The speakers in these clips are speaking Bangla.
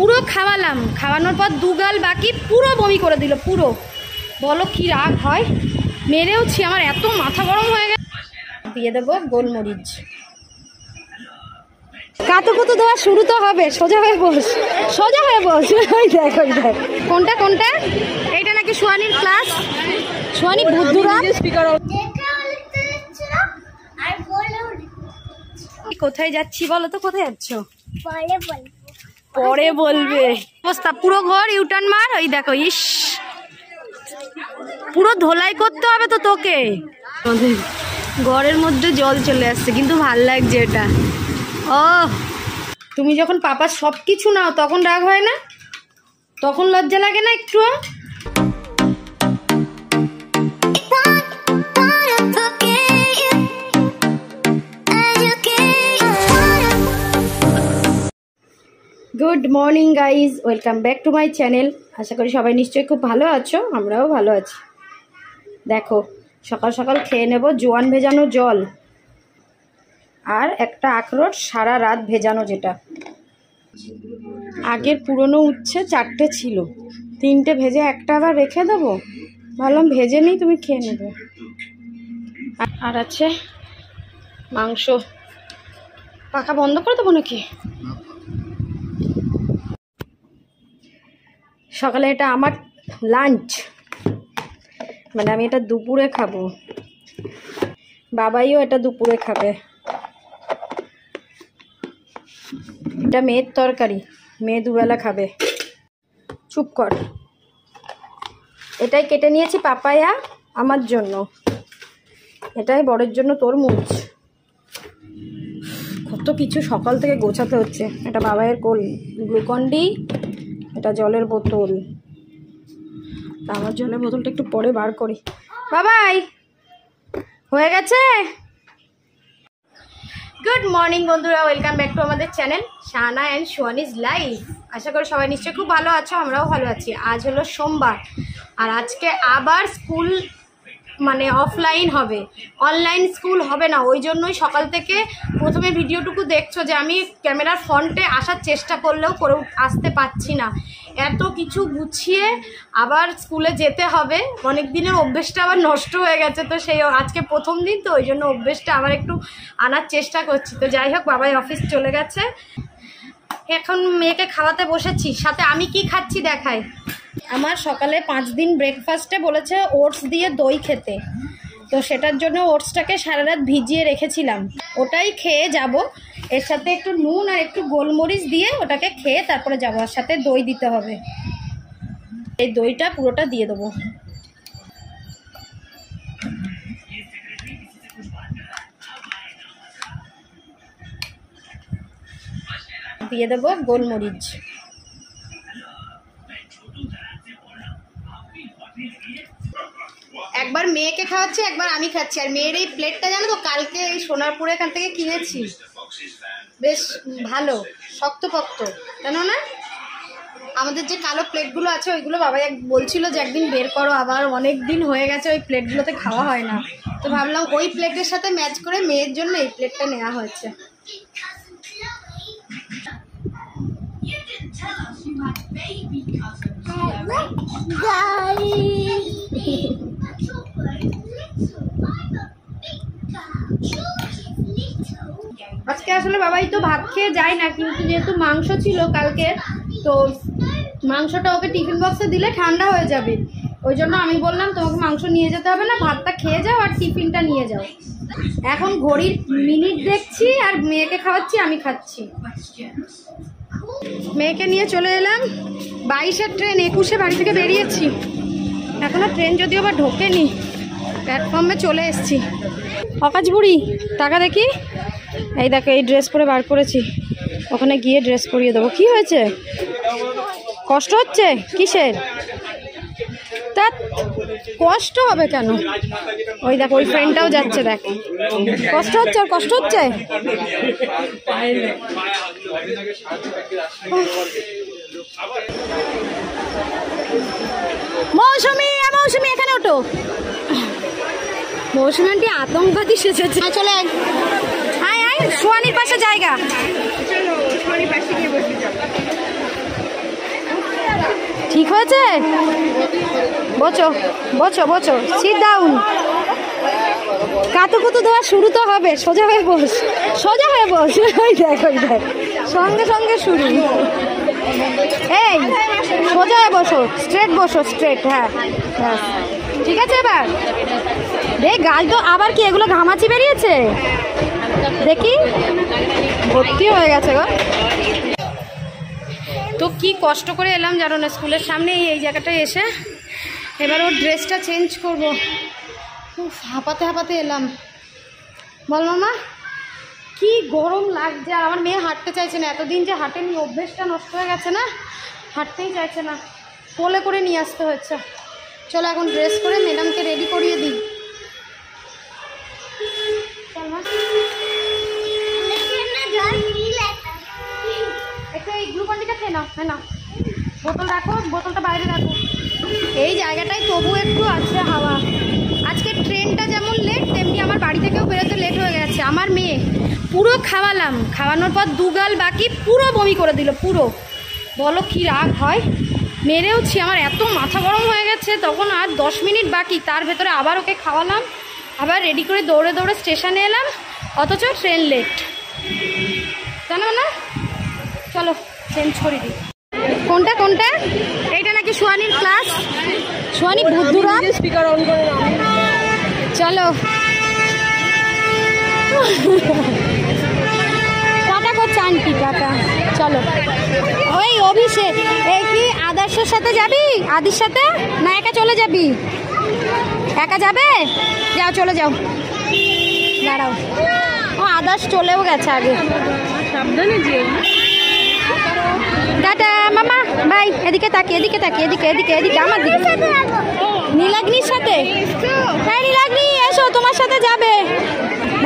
পুরো খাওয়ালাম, খাওয়ানোর পর দুগাল বাকি, পুরো বমি করে দিল পুরো। বলো কি রাগ হয়, মেরেওছি, আমার এত মাথা গরম হয়ে গেছে। দিয়ে দেবো গোলমরিচ। কাতুকুতু দেওয়া শুরু তো হবে, সোজা হয়ে বস, সোজা হয়ে বস। ওই দেখ ওই দেখ, কোনটা কোনটা, এইটা নাকি সোয়ানির ক্লাস, সোয়ানি বুদ্ধুরা। কোথায় যাচ্ছি বলো তো, কোথায় যাচ্ছ? পরে বলবে। অবস্থা পুরো ঘর ইউটার্ন মার। ওই দেখো, ইস পুরো ধোলাই করতে হবে তো তোকে। ঘরের মধ্যে জল চলে আসছে, কিন্তু ভাল লাগছে এটা। ও তুমি যখন পাপা সব কিছু নাও তখন রাগ হয় না? তখন লজ্জা লাগে না একটু? Good morning guys, welcome back to my channel. আশা করি সবাই নিশ্চয়ই খুব ভালো আছো, আমরাও ভালো আছি। দেখো সকাল সকাল খেয়ে নেব জোয়ান ভেজানো জল আর একটা আখরোট সারা রাত ভেজানো, যেটা আগের পুরনো উচ্ছে 4টে ছিল, 3টে ভেজে একটা আবার রেখে দেবো, ভাবলাম ভেজে নিই, তুমি খেয়ে নেবে। আর আছে মাংস, পাখা বন্ধ করে দেবো নাকি? সকালে এটা আমার লাঞ্চ, মানে আমি এটা দুপুরে খাবো, বাবাইও এটা দুপুরে খাবে। এটা মেয়ের তরকারি, মেয়ে দুবেলা খাবে। চুপ কর। এটাই কেটে নিয়েছি পাপায়া আমার জন্য, এটাই বড়ের জন্য তরমুজ। কত কিছু সকাল থেকে গোছাতে হচ্ছে। এটা বাবাইয়ের গ্লুকন-ডি, এটা জলের বোতল। আমার জলের বোতলটা একটু পরে বার করি। বাবাই হয়ে গেছে। গুড মর্নিং বন্ধুরা, ওয়েলকাম ব্যাক টু আমাদের চ্যানেল শাহানা অ্যান্ড সোয়ানিজ লাইফ। আশা করি সবাই নিশ্চয়ই খুব ভালো আছো, আমরাও ভালো আছি। আজ হলো সোমবার, আর আজকে আবার স্কুল মানে অফলাইন হবে, অনলাইন স্কুল হবে না। ওই জন্যই সকাল থেকে প্রথমে ভিডিওটুকু দেখছো যে আমি ক্যামেরার ফ্রন্টে আসার চেষ্টা করলেও করে আসতে পারছি না। এত কিছু গুছিয়ে আবার স্কুলে যেতে হবে, অনেক দিনের অভ্যেসটা আবার নষ্ট হয়ে গেছে, তো সেই আজকে প্রথম দিন, তো ওই জন্য অভ্যেসটা আবার একটু আনার চেষ্টা করছি। তো যাই হোক, বাবাই অফিস চলে গেছে, এখন মেয়েকে খাওয়াতে বসেছি। সাথে আমি কি খাচ্ছি দেখাই। আমার সকালে 5 দিন ব্রেকফাস্টে বলেছে ওটস দিয়ে দই খেতে, তো সেটার জন্য ওটসটাকে সারা রাত ভিজিয়ে রেখেছিলাম, ওটাই খেয়ে যাব। এর সাথে একটু নুন আর একটু গোলমরিচ দিয়ে ওটাকে খেয়ে তারপরে যাবো। আর সাথে দই দিতে হবে, এই দইটা পুরোটা দিয়ে দেবো। দিয়ে দেবো গোলমরিচ। একবার মেয়েকে খাওয়াচ্ছি, একবার আমি খাচ্ছি। আর মেয়ের এই প্লেটটা জানো তো, কালকে এই সোনারপুর এখান থেকে কিনেছি, বেশ ভালো শক্তপোক্ত, জানো না? আমাদের যে কালো প্লেটগুলো আছে ওইগুলো বাবা বলছিল যে একদিন বের করো, আবার অনেক দিন হয়ে গেছে ওই প্লেটগুলোতে খাওয়া হয় না, তো ভাবলাম ওই প্লেটের সাথে ম্যাচ করে মেয়ের জন্য এই প্লেটটা নেওয়া হয়েছে। আজকে আসলে বাবাই তো ভাত খেয়ে যায় না, কিন্তু যেহেতু মাংস ছিল কালকে, তো মাংসটা ওকে টিফিন বক্সে দিলে ঠান্ডা হয়ে যাবে। ওই জন্য আমি বললাম তোমাকে মাংস নিয়ে যেতে হবে না, ভাতটা খেয়ে যাও আর টিফিনটা নিয়ে যাও। এখন ঘড়ির মিনিট দেখছি আর মেয়েকে খাওয়াচ্ছি, আমি খাচ্ছি। মেয়েকে নিয়ে চলে এলাম, 22-এর ট্রেন, 21-এ বাড়ি থেকে বেরিয়েছি, এখনো ট্রেন যদিও বা ঢোকেনি, প্ল্যাটফর্মে চলে এসেছি। অকাজ বুড়ি টাকা দেখি, এই দেখো এই ড্রেস পরে বার করেছি, ওখানে গিয়ে ড্রেস পরিয়ে দেবো। কি হয়েছে, কষ্ট হচ্ছে কিসের? তা কষ্ট হবে কেন? ওই দেখো ওই ফ্রেন্ডটাও যাচ্ছে, দেখ কষ্ট হচ্ছে, আর কষ্ট হচ্ছে। মৌসুমি, মৌসুমি এখানে ওঠো। মৌসুমি আন্টি আতঙ্কবাদী সেজেছে। চলে আয়, আয় আয়, সোয়ানির পাশে জায়গা। ঠিক হয়েছে? বসো বসো বসো, সিট ডাউন। কাতুকুতু দেওয়া শুরু তো হবে, সোজা হয়ে বস, সোজা হয়ে বস। ওই দেখ ওই দেখ, সঙ্গে সঙ্গে শুরু। এই সোজা হয়ে বসো, স্ট্রেট বসো, স্ট্রেট। হ্যাঁ হ্যাঁ ঠিক আছে। এবার দেখ গাল তো আবার কি এগুলো ঘামাচি বেরিয়েছে দেখি, ভর্তি হয়ে গেছে গো। তো কি কষ্ট করে এলাম জানো না স্কুলের সামনে এই জায়গাটায় এসে। এবার ওর ড্রেসটা চেঞ্জ করবো। হাঁপাতে হাঁপাতে এলাম। বল মামা, কি গরম লাগছে। আর আমার মেয়ে হাঁটতে চাইছে না, এতদিন যে হাঁটেনি, অভ্যেসটা নষ্ট হয়ে গেছে না, হাঁটতেই চাইছে না, কোলে করে নিয়ে আসতে হচ্ছে। চলো এখন ড্রেস করে ম্যাডামকে রেডি করিয়ে দিই। চল মা, একটু এই গ্লুকন্ডিটা খেয়ে নাও। হ্যাঁ না, বোতল রাখো, বোতলটা বাইরে রাখো। এই জায়গাটায় তবু একটু আছে হাওয়া। আজকে ট্রেনটা যেমন লেট, তেমনি আমার বাড়ি থেকেও বেরোতে লেট হয়ে গেছে। আমার মেয়ে পুরো খাওয়ালাম, খাওয়ানোর পর দুগাল বাকি, পুরো বমি করে দিল পুরো। বলো কি রাগ হয়। মেরেওছি, আমার এত মাথা গরম হয়ে গেছে। তখন আর 10 মিনিট বাকি, তার ভেতরে আবার ওকে খাওয়ালাম, আবার রেডি করে দৌড়ে দৌড়ে স্টেশনে এলাম, অথচ ট্রেন লেট। জানো না, চলো চেঞ্জ করে দিই। কোনটা কোনটা? এইটা নাকি সোয়ানির ক্লাস? সোয়ানি বুদ্ধুরা স্পিকার অন করে নাও। চলো টাটা করছে আন্টি, টাটা। চলো ওই অভিষেক, এই কি আদর্শের সাথে যাবি? আদির সাথে না একা চলে যাবি? একা যাবে? যাও চলে যাও, দাঁড়াও। ও আদর্শ চলেও গেছে আগে। সাবধানে যেও। টাটা মামা, বাই। এদিকে তাকিয়ে, এদিকে তাকিয়ে, এদিকে এদিকে এদিকে আমার দিকে। নীলাগ্নির সাথে? হ্যাঁ নীলাগ্নি এসো, তোমার সাথে যাবে।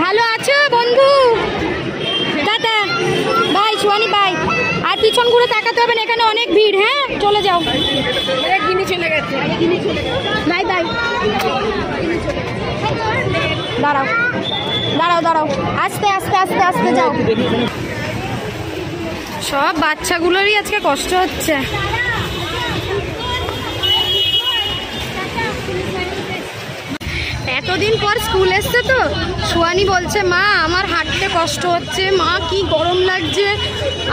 ভালো আছো বন্ধু? টাটা বাই সোয়ানি, বাই। আর পিছন ঘুরে তাকাতে হবে না, এখানে অনেক ভিড়। হ্যাঁ চলে যাও। চলে গেছে, বাই বাই। দাঁড়াও দাঁড়াও দাঁড়াও, আস্তে আস্তে আস্তে আস্তে যাও। সব বাচ্চাগুলোরই আজকে কষ্ট হচ্ছে। এতদিন পর স্কুল এসছে তো, সোয়ানি বলছে মা আমার হাঁটতে কষ্ট হচ্ছে, মা কি গরম লাগছে।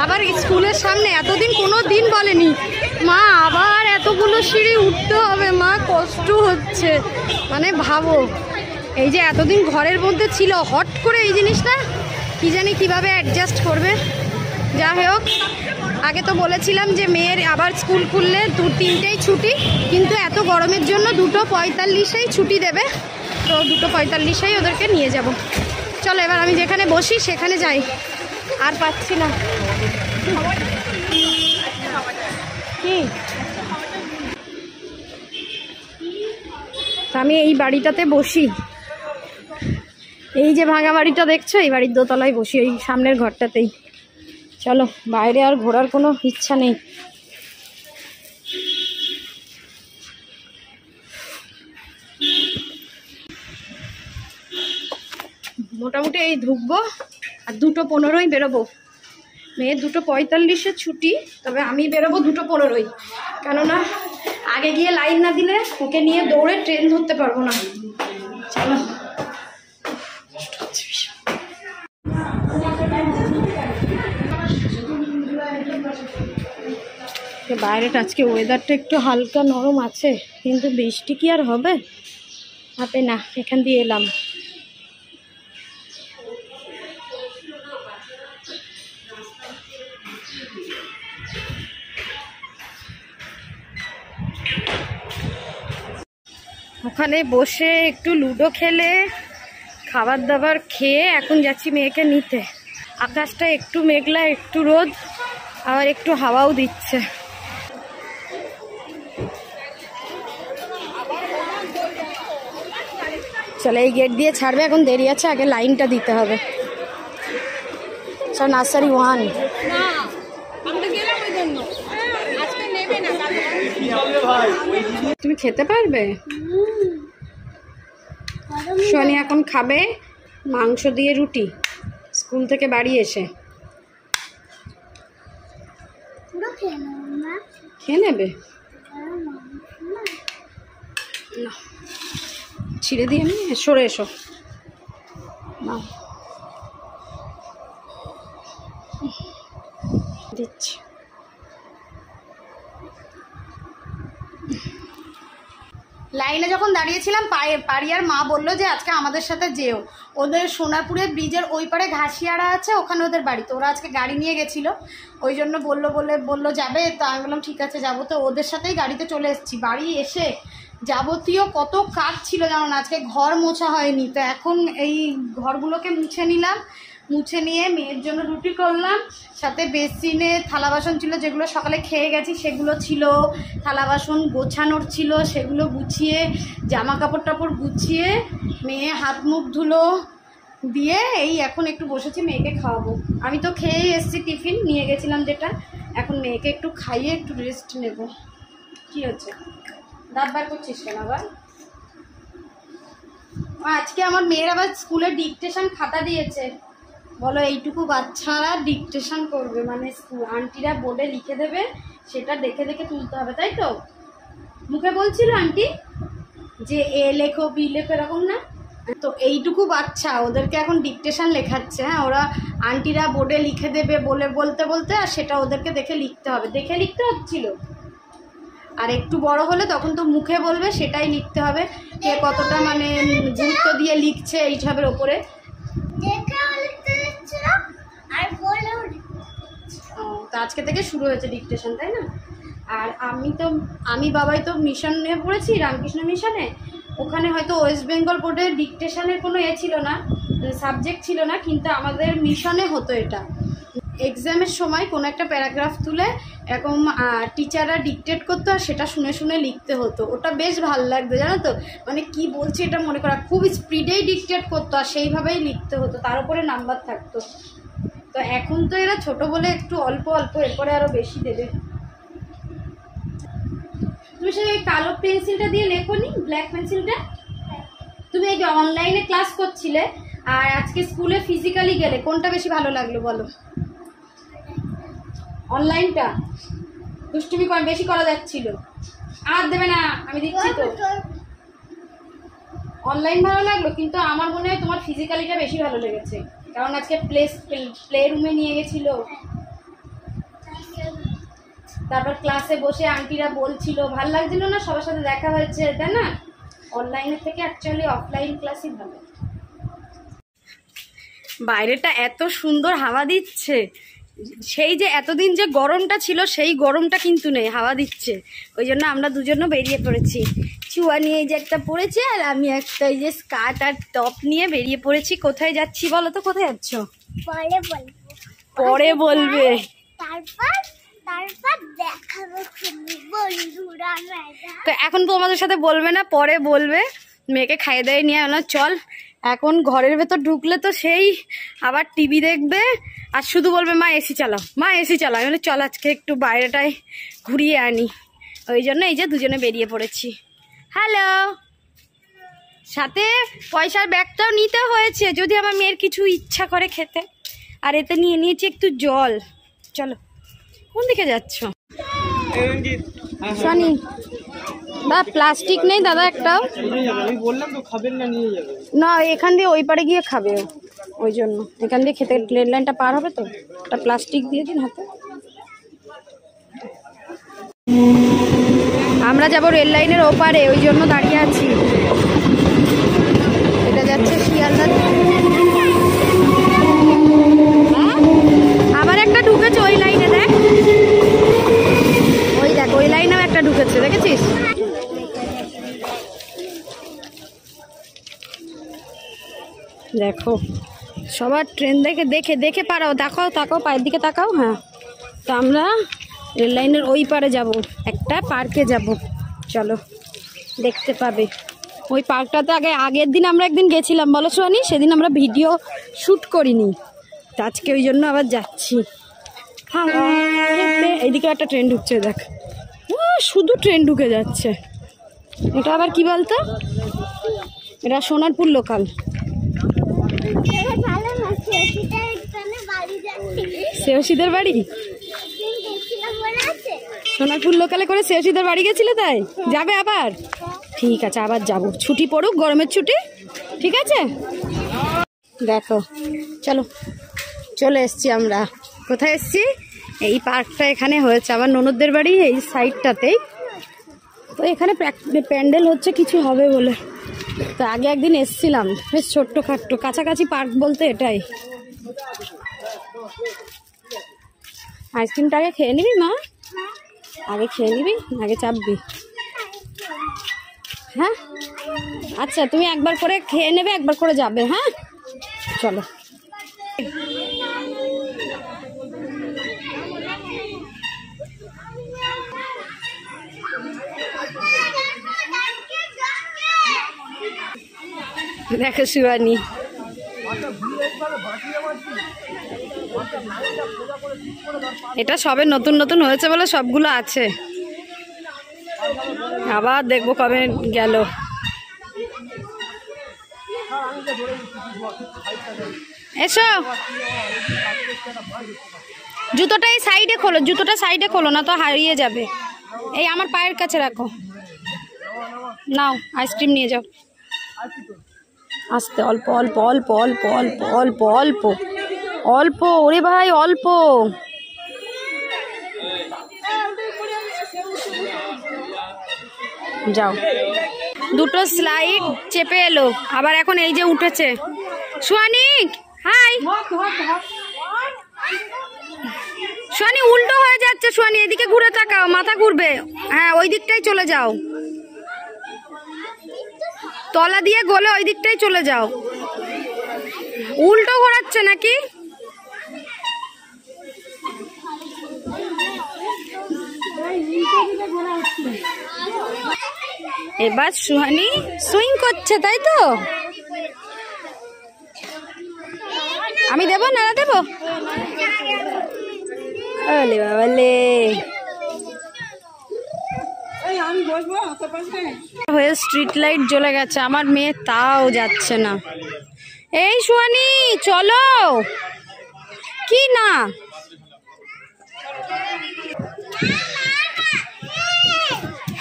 আবার স্কুলের সামনে, এতদিন কোনো দিন বলেনি মা আবার এতগুলো সিঁড়ি উঠতে হবে, মা কষ্ট হচ্ছে। মানে ভাবো, এই যে এতদিন ঘরের মধ্যে ছিল, হট করে এই জিনিসটা কি জানি কিভাবে অ্যাডজাস্ট করবে। যা হোক, আগে তো বলেছিলাম যে মেয়ের আবার স্কুল খুললে 2-3টেই ছুটি, কিন্তু এত গরমের জন্য 2:45-এই ছুটি দেবে। তো 2:45-এই ওদেরকে নিয়ে যাব। চলো এবার আমি যেখানে বসি সেখানে যাই, আর পাচ্ছি না। কি আমি এই বাড়িটাতে বসি, এই যে ভাঙা বাড়িটা দেখছো, এই বাড়ির দোতলায় বসি, ওই সামনের ঘরটাতেই। চলো বাইরে আর ঘোরার কোনো ইচ্ছা নেই। মোটামুটি এই ঢুকবো, আর 2:15-ই বেরোবো। মেয়ের 2:45-এ ছুটি, তবে আমি বেরোবো 2:15-ই, কেননা আগে গিয়ে লাইন না দিলে ওকে নিয়ে দৌড়ে ট্রেন ধরতে পারবো না। চলো, বাইরেটা আজকে ওয়েদারটা একটু হালকা নরম আছে, কিন্তু বৃষ্টি কি আর হবে? হবে না। এখান দিয়ে এলাম। ওখানে বসে একটু লুডো খেলে, খাবার দাবার খেয়ে এখন যাচ্ছি মেয়েকে নিতে। আকাশটা একটু মেঘলা, একটু রোদ, আবার একটু হাওয়াও দিচ্ছে। চলো এই গেট দিয়ে ছাড়বে, এখন দেরি আছে, আগে লাইনটা দিতে হবে। চল নার্সারি 1। তুমি খেতে পারবে? সোনি এখন খাবে মাংস দিয়ে রুটি, স্কুল থেকে বাড়ি এসে। খেয়ে নেবে? ছিঁড়ে দিয়ে আমি সরে এসো না দিচ্ছি। লাইনে যখন দাঁড়িয়েছিলাম পারিয়ার মা বললো যে আজকে আমাদের সাথে যেও, ওদের সোনারপুরের ব্রিজের ওই পারে ঘাসিয়ারা আছে, ওখানে ওদের বাড়ি, তো ওরা আজকে গাড়ি নিয়ে গেছিলো, ওই জন্য বললো যাবে, তো আমি বললাম ঠিক আছে যাবো। তো ওদের সাথেই গাড়িতে চলে এসেছি। বাড়ি এসে যাবতীয় কত কাজ ছিল জানো না, আজকে ঘর মোছা হয়নি, তো এখন এই ঘরগুলোকে মুছে নিলাম, মুছে নিয়ে মেয়ের জন্য রুটি করলাম, সাথে বেসিনে থালা বাসন ছিল যেগুলো সকালে খেয়ে গেছি সেগুলো ছিল, থালা বাসন গোছানোর ছিল সেগুলো গুছিয়ে, জামা কাপড় টাপড় গুছিয়ে মেয়ে হাত মুখ ধুলো দিয়ে এই এখন একটু বসেছি মেয়েকে খাওয়াবো। আমি তো খেয়েই এসেছি, টিফিন নিয়ে গেছিলাম যেটা, এখন মেয়েকে একটু খাইয়ে একটু রেস্ট নেব। কি হচ্ছে, দাঁত বার করছিস কেন আবার? আজকে আমার মেয়ের আবার স্কুলে ডিকটেশন খাতা দিয়েছে, বলো এইটুকু বাচ্চারা ডিকটেশন করবে, মানে আন্টিরা বোর্ডে লিখে দেবে, সেটা দেখে দেখে তুলতে হবে, তাই তো? মুখে বলছিল আন্টি যে এ লেখো বি লেখো, এরকম না? তো এইটুকু বাচ্চা ওদেরকে এখন ডিকটেশন লেখাচ্ছে। হ্যাঁ, ওরা আন্টিরা বোর্ডে লিখে দেবে বলতে বলতে, আর সেটা ওদেরকে দেখে লিখতে হবে, দেখে লিখতে হচ্ছিল। আর একটু বড় হলে তখন তো মুখে বলবে, সেটাই লিখতে হবে, কে কতটা মানে গুরুত্ব দিয়ে লিখছে এইসবের ওপরে। তো আজকে থেকে শুরু হয়েছে ডিকটেশন, তাই না? আর আমি বাবাই তো মিশনে পড়েছি, রামকৃষ্ণ মিশনে, ওখানে হয়তো ওয়েস্ট বেঙ্গল বোর্ডে ডিকটেশনের কোনো ছিল না, সাবজেক্ট ছিল না, কিন্তু আমাদের মিশনে হতো এটা। এক্সামের সময় কোনো একটা প্যারাগ্রাফ তুলে এরকম টিচাররা ডিকটেট করতো, আর সেটা শুনে শুনে লিখতে হতো, ওটা বেশ ভালো লাগতো জানো তো, মানে কি বলছে এটা মনে করা, খুব স্পিডেই ডিকটেট করতো আর সেইভাবেই লিখতে হতো, তার উপরে নাম্বার থাকতো। তো এখন তো এরা ছোট বলে একটু অল্প অল্প, এরপরে আরও বেশি দেবে। তুমি সেই কালো পেন্সিলটা দিয়ে লেখো নি, ব্ল্যাক পেন্সিলটা? তুমি এই যে অনলাইনে ক্লাস করছিলে আর আজকে স্কুলে ফিজিক্যালি গেলে, কোনটা বেশি ভালো লাগলো বলো? অনলাইনটা দুষ্টুমি বেশি করা যাচ্ছিল, আর দেবে না, আমি দিচ্ছি তো। অনলাইন ভালো লাগলো, কিন্তু আমার মনে হয় তোমার ফিজিক্যালিটা বেশি ভালো লেগেছে, কারণ আজকে প্লে রুমে নিয়ে গেছিল, তারপর ক্লাসে বসে আন্টিরা বলছিল, ভাল লাগছিল না, সবার সাথে দেখা হয়েছে, তাই না? অনলাইনের থেকে অ্যাকচুয়ালি অফলাইন ক্লাসই ভালো। বাইরেটা এত সুন্দর হাওয়া দিচ্ছে, সেই যে এতদিন যে গরমটা ছিল সেই গরমটা কিন্তু নেই, হাওয়া দিচ্ছে, ওই জন্য আমরা দুজনও বেরিয়ে পড়েছি। চুয়া নিয়ে এই যে একটা পড়েছে, আর আমি একটা এই যে স্কার্ট আর টপ নিয়ে বেরিয়ে পড়েছি। কোথায় যাচ্ছি বলো তো? কোথায় যাচ্ছ? পরে বলবে, তো এখন তোমাদের সাথে বলবে না, পরে বলবে। মেয়েকে খাইয়ে দাইয়ে নিয়ে এলো, চল। এখন ঘরের ভেতর ঢুকলে তো সেই আবার টিভি দেখবে আর শুধু বলবে মা এসি চালাও, মা এসি চালাও। আমি বলি চল আজকে একটু বাইরেটায় ঘুরিয়ে আনি, ওই জন্য এই যে দুজনে বেরিয়ে পড়েছি। হ্যালো, সাথে পয়সার ব্যাগটাও নিতে হয়েছে যদি আমার মেয়ের কিছু ইচ্ছা করে খেতে, আর এতে নিয়ে নিয়েছি একটু জল। চলো, কোন দিকে যাচ্ছ? শনি বা প্লাস্টিক নেই দাদা একটাও? আমি বললাম তো খাবেন না, নিয়ে যাবে না, এখান দিয়ে ওই পারে গিয়ে খাবে, ওই জন্য এখান দিয়ে খেতে রেল লাইনটা পার হবে, তো একটা প্লাস্টিক দিয়ে দিন হাতে। আমরা যাব রেল লাইনের ওপারে, ওই জন্য দাঁড়িয়ে আছি। এটা যাচ্ছে শিয়ালদা, আবার একটা ঢুকেছে ওই লাইনে, দেখ ওই দেখ, ওই লাইনেও একটা ঢুকেছে, দেখেছিস? দেখো সবার ট্রেন দেখে দেখে দেখে পারাও, তাকাও তাকাও, পায়ের দিকে তাকাও। হ্যাঁ, তো আমরা রেল লাইনের ওই পারে যাব, একটা পার্কে যাব, চলো দেখতে পাবে। ওই পার্কটাতে আগের দিন আমরা একদিন গেছিলাম, বলো সোহানি, সেদিন আমরা ভিডিও শ্যুট করিনি, তো আজকে ওই জন্য আবার যাচ্ছি। হ্যাঁ, এইদিকে একটা ট্রেন ঢুকছে, দেখ শুধু ট্রেন ঢুকে যাচ্ছে। এটা আবার কি বলতো, এটা সোনারপুর লোকাল। শ্রেয়সীদের বাড়ি সোনারপুর লোকালে করে শ্রেয়সীদের বাড়ি গেছিলে, তাই যাবে আবার? ঠিক আছে, আবার যাব, ছুটি পড়ুক, গরমের ছুটি। ঠিক আছে, দেখো চলো চলে এসছি আমরা। কোথায় এসছি? এই পার্কটা এখানে হয়েছে আমার ননদদের বাড়ি এই সাইডটাতেই। তো এখানে প্যান্ডেল হচ্ছে কিছু হবে বলে। তো আগে একদিন এসছিলাম, বেশ ছোট্ট খাট্টো কাছাকাছি পার্ক বলতে এটাই। আইসক্রিমটা আগে খেয়ে নিবি মা? আগে খেয়ে নিবি, আগে চাপবি? হ্যাঁ আচ্ছা, তুমি একবার করে খেয়ে নেবে, একবার করে যাবে। হ্যাঁ চলো। দেখো শিবানী, এটা সবে নতুন নতুন হয়েছে বলে সবগুলো আছে, আবার দেখবো কবে গেল। এসো, জুতোটা এই সাইডে খোলো, জুতোটা সাইডে খোলো, না তো হারিয়ে যাবে। এই আমার পায়ের কাছে রাখো। নাও আইসক্রিম নিয়ে যাও। আস্তে, অল্প অল্প অল্প অল্প অল্প অল্প অল্প অল্প, ওরে ভাই অল্প। যাও, দুটো স্লাইড চেপে এলো, আবার এখন এই যে উঠেছে। সোয়ানিক হাই। সোয়ানি উল্টো হয়ে যাচ্ছে, সোয়ানি এদিকে ঘুরে তাকাও, মাথা ঘুরবে। হ্যাঁ ওই দিকটাই চলে যাও, তলা দিয়ে গলে ওই দিকটাই চলে যাও। উল্টো ঘোরাচ্ছে নাকি? এবার সুহানি সুইং করছে, তাই তো? আমি দেবো, নাড়া দেবো? ওলে বাবালে, হয়ে স্ট্রিট লাইট জ্বলে গেছে, আমার মেয়ে তাও যাচ্ছে না। এই সুহানি চলো। কি না?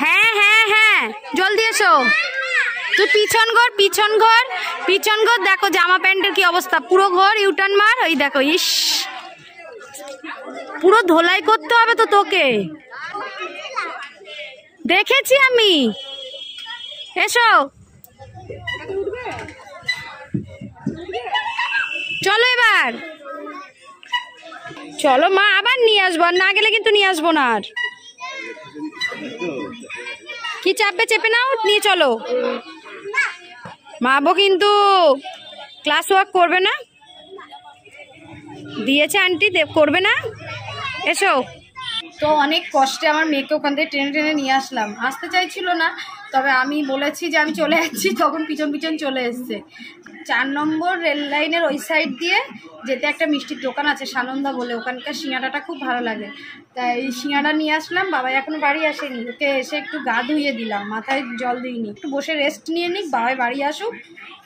হ্যাঁ হ্যাঁ হ্যাঁ, জলদি এসো। তুই পিছন ঘর, পিছন ঘর, পিছন ঘর। দেখো জামা প্যান্টের কি অবস্থা, পুরো ঘর ইউটার্ন মার। ওই দেখো, ইস পুরো ধোলাই করতে হবে তো তোকে, দেখেছি আমি। এসো চলো এবার, চলো মা, আবার নিয়ে আসবো, আর না গেলে কিন্তু নিয়ে আসবো না। আর কি চাপবে, চেপে নাও, নিয়ে চলো। মা বো কিন্তু ক্লাস ওয়ার্ক করবে না, দিয়েছে আন্টি, করবে না। এসো। তো অনেক কষ্টে আমার মেয়েকে ওখান থেকে টেনে টেনে নিয়ে আসলাম, আসতে চাইছিল না, তবে আমি বলেছি যে আমি চলে যাচ্ছি, তখন পিছন পিছন চলে এসছে। 4 নম্বর রেল লাইনের ওই সাইড দিয়ে যেতে একটা মিষ্টির দোকান আছে সানন্দা বলে, ওখানকার সিঙ্গাড়াটা খুব ভালো লাগে, তাই সিঙ্গাড়া নিয়ে আসলাম। বাবা এখনো বাড়ি আসেনি, ওকে এসে একটু গা ধুইয়ে দিলাম, মাথায় জল দিইনি, একটু বসে রেস্ট নিয়ে নিক, বাবাই বাড়ি আসুক,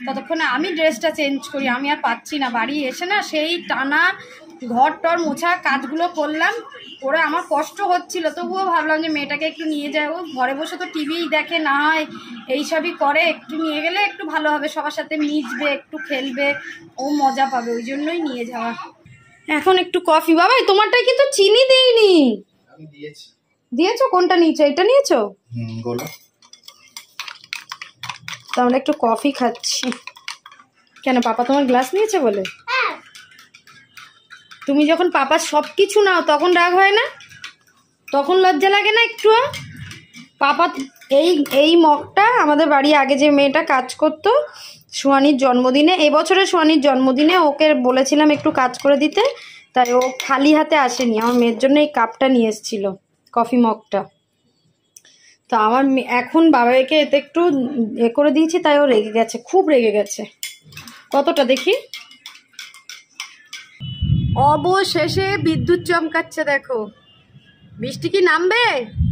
ততক্ষণে আমি ড্রেসটা চেঞ্জ করি। আমি আর পাচ্ছি না, বাড়ি এসে না সেই টানা ঘর টর মোছা কাজগুলো করলাম, করে আমার কষ্ট হচ্ছিল, তবুও ভাবলাম যে মেয়েটাকে একটু নিয়ে যাই, ও ঘরে বসে তো টিভিই দেখে, না হয় এইসবই করে, একটু নিয়ে গেলে একটু ভালো হবে, সবার সাথে মিশবে, একটু খেলবে, ও মজা পাবে, ওই জন্যই নিয়ে যাওয়া। এখন একটু কফি। বাবাই তোমারটাই কিন্তু চিনি দিইনি। আমি দিয়েছি। দিয়েছো? কোনটা নিয়েছো? এটা নিয়েছো? বলো। তো আমরা একটু কফি খাচ্ছি। কেন, পাপা তোমার গ্লাস নিয়েছে বলে? তুমি যখন পাপার সব কিছু নাও তখন রাগ হয় না? তখন লজ্জা লাগে না একটু? পাপা এই মগটা আমাদের বাড়ি আগে যে মেয়েটা কাজ করতো সুহানির জন্মদিনে, এবছরে সুহানির জন্মদিনে ওকে বলেছিলাম একটু কাজ করে দিতে, তাই ও খালি হাতে আসেনি, আমার মেয়ের জন্য এই কাপটা নিয়ে এসেছিল, কফি মগটা। তো আমার এখন বাবাকে এতে একটু করে দিয়েছি, তাই ও রেগে গেছে, খুব রেগে গেছে। কতটা দেখি, অবশেষে বিদ্যুৎ চমকাচ্ছে, দেখো। বৃষ্টি কি নামবে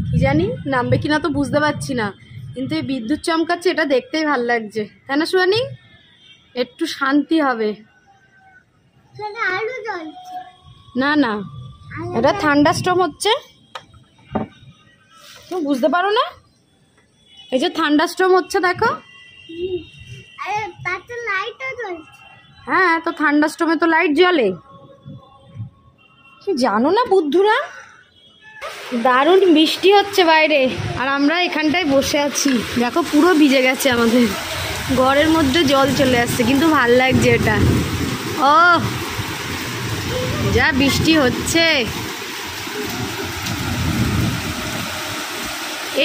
কি জানি, নামবে কিনা তো বুঝতে পারছি না, কিন্তু এই বিদ্যুৎ চমকাচ্ছে, এটা দেখতেই ভাল লাগছে, তাই না সুহানি? একটু শান্তি হবে। না না, এটা থান্ডারস্টর্ম হচ্ছে, তুমি বুঝতে পারো না? এই যে থান্ডারস্টর্ম হচ্ছে দেখো। হ্যাঁ, তো থান্ডারস্টর্মে তো লাইট জ্বলে, জানো না বুদ্ধুরা? দারুণ বৃষ্টি হচ্ছে বাইরে, আর আমরা এখানটায় বসে আছি। দেখো পুরো ভিজে গেছে আমাদের, ঘরের মধ্যে জল চলে আসছে, কিন্তু ভাল লাগছে এটা। ও যা বৃষ্টি হচ্ছে,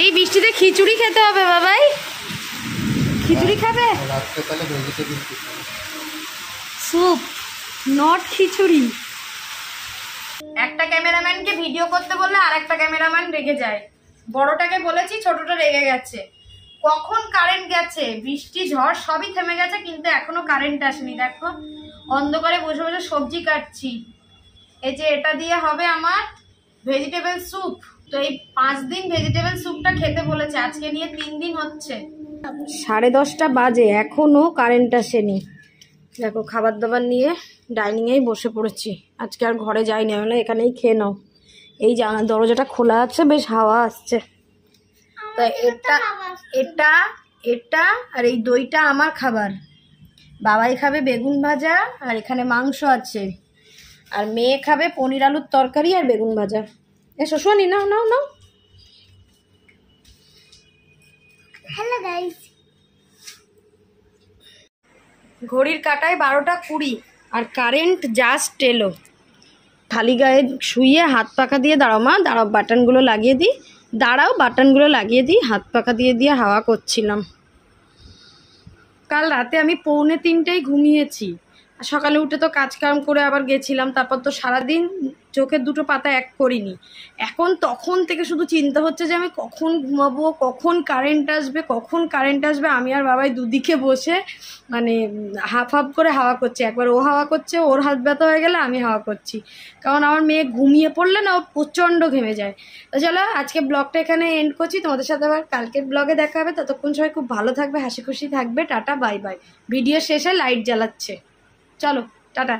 এই বৃষ্টিতে খিচুড়ি খেতে হবে বাবাই। খিচুড়ি খাবে? রাত্রে তাহলে ভেজিটেবল স্যুপ, নট খিচুড়ি। একটা ক্যামেরাম্যানকে ভিডিও করতে বললে আর একটা ক্যামেরাম্যান রেগে যায়। বড়টাকে বলেছি, ছোটটা রেগে গেছে। কখন কারেন্ট গেছে, বৃষ্টি ঝড় সবই থেমে গেছে, কিন্তু এখনো কারেন্ট আসেনি। দেখো অন্ধকারে বসে বসে সবজি কাটছি। এই যে এটা দিয়ে হবে আমার ভেজিটেবল স্যুপ। তো এই 5 দিন ভেজিটেবল স্যুপটা খেতে বলেছে, আজকে নিয়ে 3 দিন হচ্ছে। 10:30 বাজে, এখনো কারেন্ট আসেনি। দেখো খাবার দাবার নিয়ে ডাইনিংয়েই বসে পড়েছি। আজকে আর ঘরে যাইনি, আমি এখানেই খেয়ে নাও। এই দরজাটা খোলা আছে, বেশ হাওয়া আসছে। তা এটা এটা এটা আর এই দইটা আমার খাবার। বাবাই খাবে বেগুন ভাজা, আর এখানে মাংস আছে। আর মেয়ে খাবে পনির আলুর তরকারি আর বেগুন ভাজা। এসো শোনি, নাও নাও নাও। হ্যালো গাইস, ঘড়ির কাঁটায় 12টা 20, আর কারেন্ট জাস্ট এলো। খালি গায়ে শুয়ে হাত পাখা দিয়ে, দাঁড়াও মা, দাঁড়াও বাটনগুলো লাগিয়ে দিই, দাঁড়াও বাটনগুলো লাগিয়ে দিই, হাত পাখা দিয়ে দিয়ে হাওয়া করছিলাম। কাল রাতে আমি 2:45 ঘুমিয়েছি, আর সকালে উঠে তো কাজকাম করে আবার গেছিলাম। তারপর তো সারাদিন চোখের দুটো পাতা এক করিনি। এখন তখন থেকে শুধু চিন্তা হচ্ছে যে আমি কখন ঘুমাবো, কখন কারেন্ট আসবে, কখন কারেন্ট আসবে। আমি আর বাবাই দুদিকে বসে মানে হাফ হাফ করে হাওয়া করছে। একবার ও হাওয়া করছে, ওর হাত ব্যথা হয়ে গেলে আমি হাওয়া করছি, কারণ আমার মেয়ে ঘুমিয়ে পড়লে না ও প্রচণ্ড ঘেমে যায়। তো চলো আজকে ব্লগটা এখানে এন্ড করছি, তোমাদের সাথে আবার কালকের ব্লগে দেখা হবে। ততক্ষণ সবাই খুব ভালো থাকবে, হাসি খুশি থাকবে। Tata bye bye. ভিডিও শেষে লাইট জ্বালাচ্ছে, চলো টাটা।